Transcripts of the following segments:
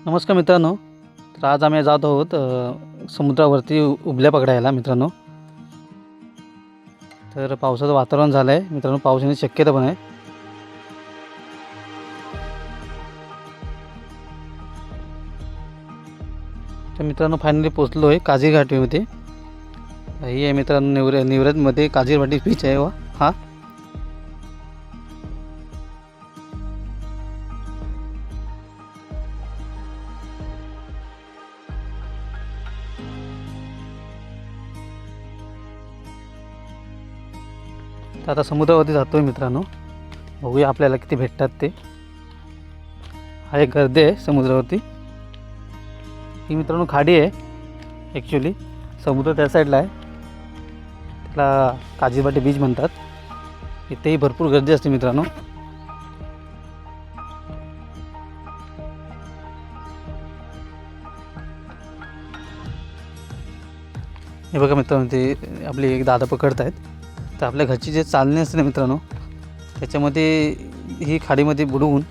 नमस्कार मित्रांनो. तर आज आम्ही जात आहोत समुद्रावरती उबल्या पकडायला मित्रांनो. तर पावसाचं वातावरण झालं आहे मित्रांनो, पाऊस येण्याची शक्यता पण आहे. तर मित्रांनो फायनली पोचलो आहे काझी घाटीमध्ये. ही आहे मित्रांनो निवृत्तमध्ये काझी घाटी बीच आहे हा. तर आता समुद्रावरती जातो आहे मित्रांनो, बघूया आपल्याला किती भेटतात ते. हा एक गर्दी आहे समुद्रावरती. ही मित्रांनो खाडी आहे ॲक्च्युली, समुद्र त्या साईडला आहे, त्याला काझीवाटी बीच म्हणतात. इथेही भरपूर गर्दी असते मित्रांनो. हे बघा मित्रांनो, ते आपले एक दादा पकडत आहेत. तर आपल्या घरची जे चालणे असते ना मित्रांनो, त्याच्यामध्ये ही खाडीमध्ये बुडवून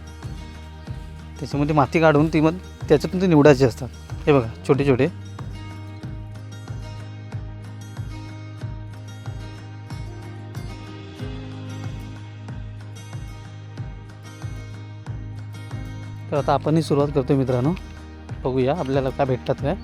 त्याच्यामध्ये माती काढून ती मग त्याच्यातून ते निवडायचे असतात. हे बघा छोटे छोटे. तर आता आपणही सुरुवात करतो मित्रांनो, बघूया आपल्याला काय भेटतात काय.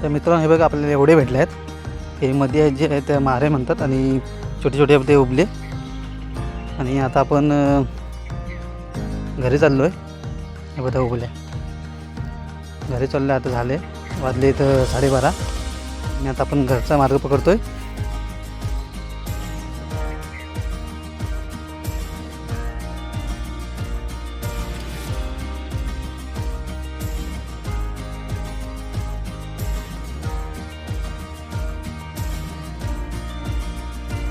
तर मित्रांनो हे बघा आपल्याला एवढे भेटले आहेत. हे मध्ये जे आहे ते मारे म्हणतात आणि छोटे छोटे ते उबले. आणि आता आपण घरी चाललो आहे. हे बघा उबले घरी चाललो आता झाले वाजले इथं 12:30 आणि आता आपण घरचा मार्ग पकडतोय.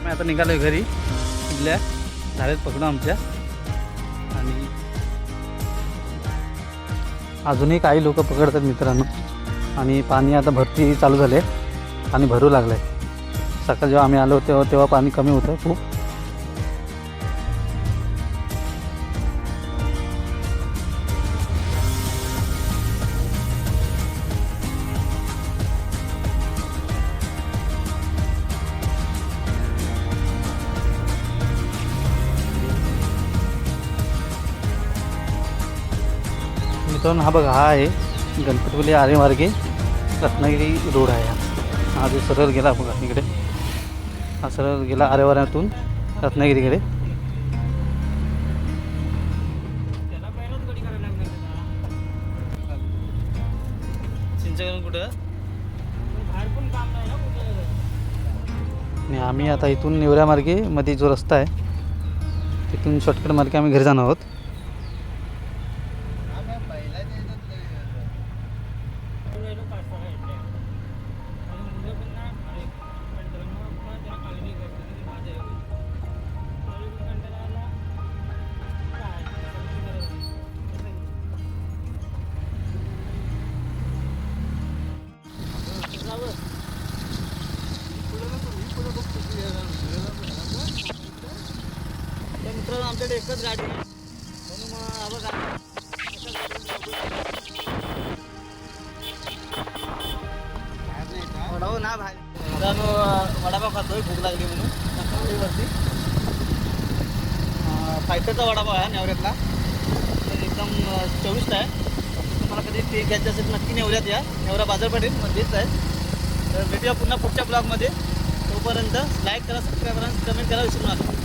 मी आता निघालो घरी. इथल्या झालेत पकडून आमच्या. आणि अजूनही काही लोक पकडतात मित्रांनो. आणि पाणी आता भरती चालू झाले. पाणी भरू लागलं आहे. सकाळ जेव्हा आम्ही आलो तेव्हा पाणी कमी होतं खूप. मित्रांनो हा बघा हा आहे गणपतीपुळे आरेमार्गे रत्नागिरी रोड आहे. हा जो सरळ गेला बघा इकडे. हा सरळ गेला आरेवाऱ्यातून रत्नागिरीकडे. चिंचगड कुठं आणि आम्ही आता इथून नेवऱ्या मार्गे मध्ये जो रस्ता आहे तिथून शॉर्टकट मार्गे आम्ही घरी जाणार आहोत. मित्रांनो आमच्याकडे एकच गाडी आहे म्हणून हा बघा वडापाव ना भाई. मित्रांनो वडापाव खातोय भूक लागली म्हणून वरती. फायटरचा वडापाव आहे नेवऱ्यातला. तर एकदम चविष्ट आहे. तुम्हाला कधी ते घ्यायचं असेल नक्की नेवऱ्यात या. नेवरा बाजारपेठेमध्येच आहे. तर भेटूया पुन्हा पुढच्या ब्लॉगमध्ये. तोपर्यंत लाईक करा, सबस्क्राईब करा, कमेंट करा विसरू नका.